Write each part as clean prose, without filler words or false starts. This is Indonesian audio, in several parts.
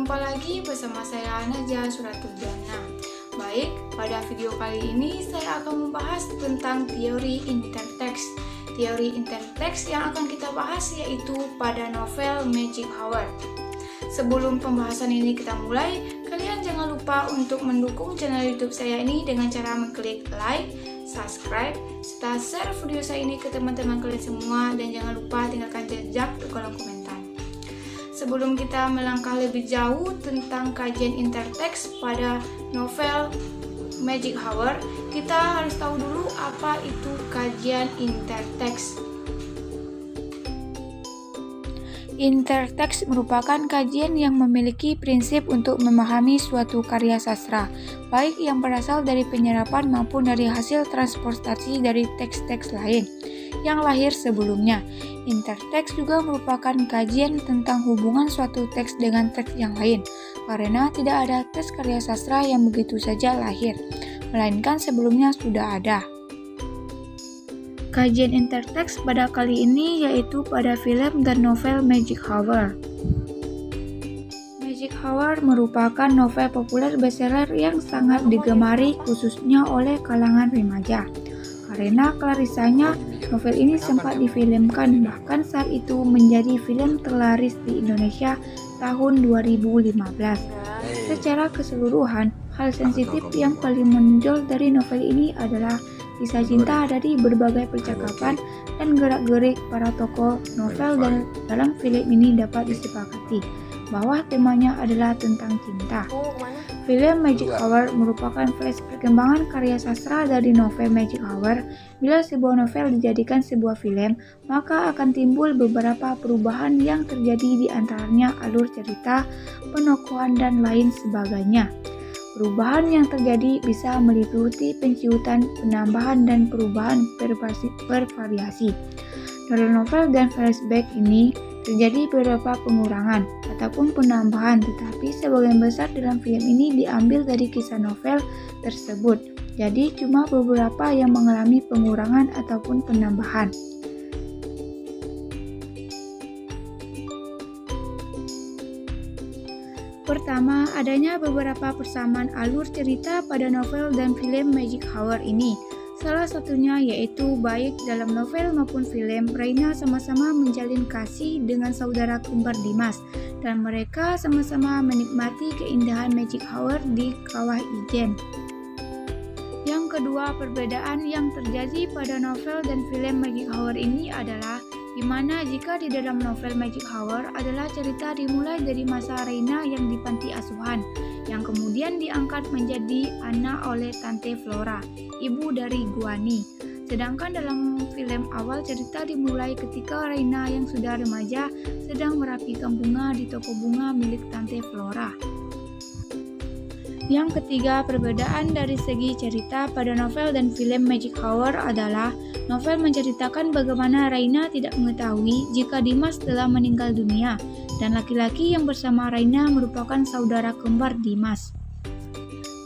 Jumpa lagi bersama saya Najah Suratuljana. Baik, pada video kali ini saya akan membahas tentang teori intertext. Teori intertext yang akan kita bahas yaitu pada novel Magic Hour. Sebelum pembahasan ini kita mulai, kalian jangan lupa untuk mendukung channel YouTube saya ini dengan cara mengklik like, subscribe, serta share video saya ini ke teman-teman kalian semua, dan jangan lupa tinggalkan jejak di kolom komentar. Sebelum kita melangkah lebih jauh tentang kajian intertext pada novel Magic Hour, kita harus tahu dulu apa itu kajian intertext. Intertext merupakan kajian yang memiliki prinsip untuk memahami suatu karya sastra, baik yang berasal dari penyerapan maupun dari hasil transportasi dari teks-teks lain yang lahir sebelumnya. Intertext juga merupakan kajian tentang hubungan suatu teks dengan teks yang lain, karena tidak ada teks karya sastra yang begitu saja lahir, melainkan sebelumnya sudah ada. Kajian intertext pada kali ini yaitu pada film dan novel Magic Hour. Magic Hour merupakan novel populer bestseller yang sangat digemari khususnya oleh kalangan remaja. Karena klarisanya, novel ini sempat difilmkan, bahkan saat itu menjadi film terlaris di Indonesia tahun 2015. Secara keseluruhan, hal sensitif yang paling menonjol dari novel ini adalah kisah cinta dari berbagai percakapan dan gerak-gerik para tokoh novel, dan dalam film ini dapat disepakati bahwa temanya adalah tentang cinta. Film Magic Hour merupakan flash perkembangan karya sastra dari novel Magic Hour. Bila sebuah novel dijadikan sebuah film, maka akan timbul beberapa perubahan yang terjadi di antaranya alur cerita, penokohan, dan lain sebagainya. Perubahan yang terjadi bisa meliputi penciutan, penambahan, dan perubahan bervariasi. Dalam novel dan flashback ini terjadi beberapa pengurangan ataupun penambahan, tetapi sebagian besar dalam film ini diambil dari kisah novel tersebut. Jadi cuma beberapa yang mengalami pengurangan ataupun penambahan. Pertama, adanya beberapa persamaan alur cerita pada novel dan film Magic Hour ini. Salah satunya yaitu baik dalam novel maupun film, Raina sama-sama menjalin kasih dengan saudara kembar Dimas, dan mereka sama-sama menikmati keindahan Magic Hour di Kawah Ijen. Yang kedua, perbedaan yang terjadi pada novel dan film Magic Hour ini adalah di mana jika di dalam novel Magic Hour adalah cerita dimulai dari masa Raina yang di panti asuhan, yang kemudian diangkat menjadi anak oleh Tante Flora, ibu dari Guani. Sedangkan dalam film awal cerita dimulai ketika Raina yang sudah remaja sedang merapikan bunga di toko bunga milik Tante Flora. Yang ketiga, perbedaan dari segi cerita pada novel dan film Magic Hour adalah novel menceritakan bagaimana Raina tidak mengetahui jika Dimas telah meninggal dunia, dan laki-laki yang bersama Raina merupakan saudara kembar Dimas.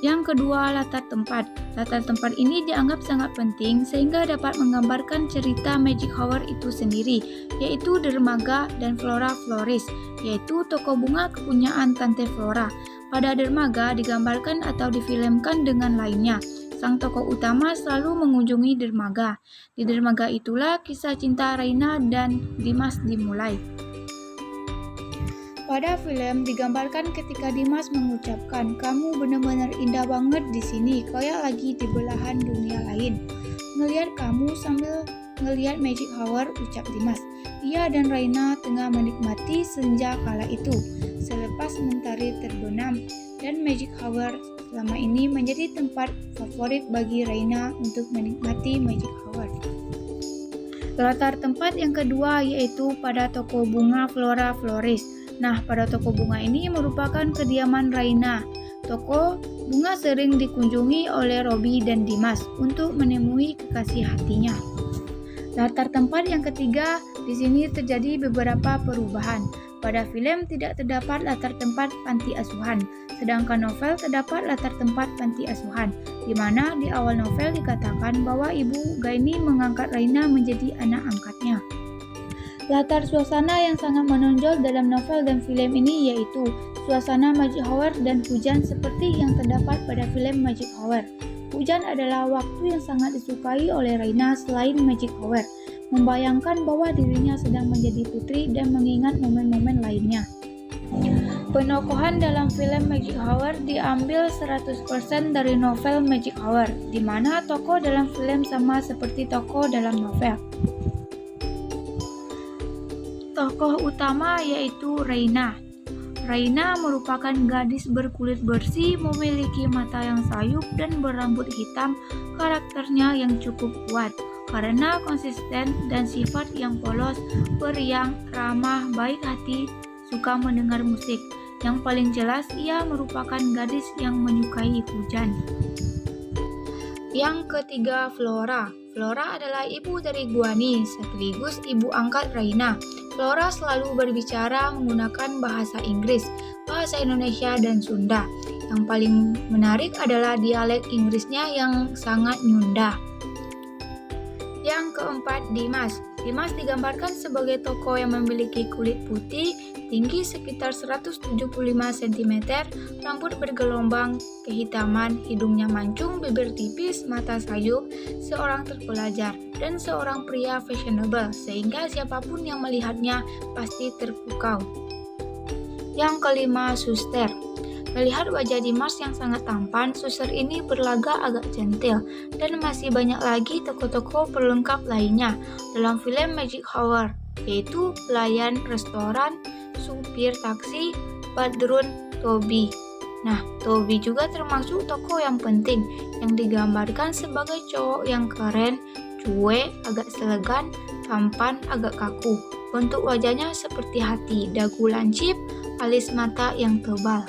Yang kedua, latar tempat. Latar tempat ini dianggap sangat penting sehingga dapat menggambarkan cerita Magic Hour itu sendiri, yaitu dermaga dan Flora Floris, yaitu toko bunga kepunyaan Tante Flora. Pada dermaga digambarkan atau difilmkan dengan lainnya. Sang tokoh utama selalu mengunjungi dermaga. Di dermaga itulah kisah cinta Raina dan Dimas dimulai. Pada film digambarkan ketika Dimas mengucapkan, "Kamu benar-benar indah banget di sini, kayak lagi di belahan dunia lain. Ngelihat kamu sambil ngelihat Magic Hour," ucap Dimas. Ia dan Raina tengah menikmati senja kala itu, selepas mentari terbenam, dan Magic Hour selama ini menjadi tempat favorit bagi Raina untuk menikmati Magic Hour. Latar tempat yang kedua yaitu pada toko bunga Flora Floris. Nah, pada toko bunga ini merupakan kediaman Raina. Toko bunga sering dikunjungi oleh Robi dan Dimas untuk menemui kekasih hatinya. Latar tempat yang ketiga, di sini terjadi beberapa perubahan. Pada film tidak terdapat latar tempat panti asuhan, sedangkan novel terdapat latar tempat panti asuhan, di mana di awal novel dikatakan bahwa ibu Gaini mengangkat Raina menjadi anak angkatnya. Latar suasana yang sangat menonjol dalam novel dan film ini yaitu suasana Magic Hour dan hujan seperti yang terdapat pada film Magic Hour. Hujan adalah waktu yang sangat disukai oleh Raina selain Magic Hour, membayangkan bahwa dirinya sedang menjadi putri dan mengingat momen-momen lainnya. Penokohan dalam film Magic Hour diambil 100% dari novel Magic Hour, di mana tokoh dalam film sama seperti tokoh dalam novel. Tokoh utama yaitu Raina. Raina merupakan gadis berkulit bersih, memiliki mata yang sayup dan berambut hitam. Karakternya yang cukup kuat karena konsisten dan sifat yang polos, periang, ramah, baik hati, suka mendengar musik. Yang paling jelas, ia merupakan gadis yang menyukai hujan. Yang ketiga, Flora. Flora adalah ibu dari Guani, sekaligus ibu angkat Raina. Flora selalu berbicara menggunakan bahasa Inggris, bahasa Indonesia, dan Sunda. Yang paling menarik adalah dialek Inggrisnya yang sangat nyunda. Yang keempat, Dimas. Dimas digambarkan sebagai tokoh yang memiliki kulit putih, tinggi sekitar 175 cm, rambut bergelombang kehitaman, hidungnya mancung, bibir tipis, mata sayup, seorang terpelajar, dan seorang pria fashionable, sehingga siapapun yang melihatnya pasti terpukau. Yang kelima, Suster. Melihat wajah Dimas yang sangat tampan, Suster ini berlaga agak centil, dan masih banyak lagi tokoh-tokoh pelengkap lainnya dalam film Magic Hour, yaitu pelayan restoran, supir taksi, Badrun, Toby. Nah, Toby juga termasuk tokoh yang penting yang digambarkan sebagai cowok yang keren, cuek, agak selegan, tampan, agak kaku. Bentuk wajahnya seperti hati, dagu lancip, alis mata yang tebal.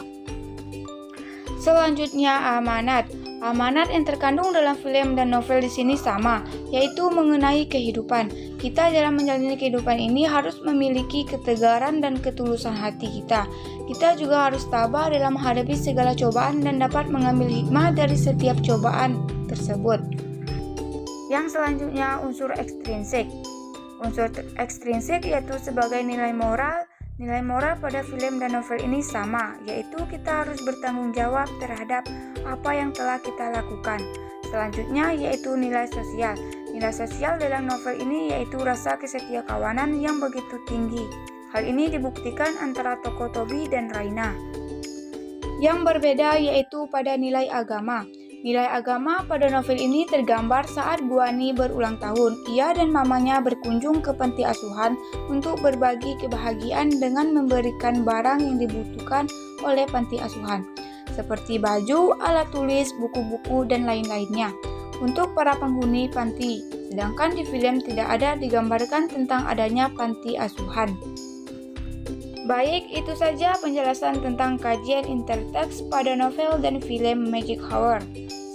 Selanjutnya, Amanat. Amanat yang terkandung dalam film dan novel di sini sama, yaitu mengenai kehidupan. Kita dalam menjalani kehidupan ini harus memiliki ketegaran dan ketulusan hati kita. Kita juga harus tabah dalam menghadapi segala cobaan dan dapat mengambil hikmah dari setiap cobaan tersebut. Yang selanjutnya, unsur ekstrinsik. Unsur ekstrinsik yaitu sebagai nilai moral. Nilai moral pada film dan novel ini sama, yaitu kita harus bertanggung jawab terhadap apa yang telah kita lakukan. Selanjutnya yaitu nilai sosial. Nilai sosial dalam novel ini yaitu rasa kesetiakawanan yang begitu tinggi. Hal ini dibuktikan antara tokoh Toby dan Raina. Yang berbeda yaitu pada nilai agama. Nilai agama pada novel ini tergambar saat Guani berulang tahun. Ia dan mamanya berkunjung ke panti asuhan untuk berbagi kebahagiaan dengan memberikan barang yang dibutuhkan oleh panti asuhan, seperti baju, alat tulis, buku-buku, dan lain-lainnya untuk para penghuni panti. Sedangkan di film tidak ada digambarkan tentang adanya panti asuhan. Baik, itu saja penjelasan tentang kajian interteks pada novel dan film Magic Hour.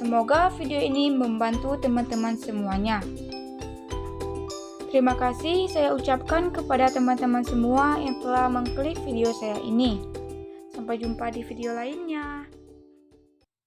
Semoga video ini membantu teman-teman semuanya. Terima kasih saya ucapkan kepada teman-teman semua yang telah mengklik video saya ini. Sampai jumpa di video lainnya.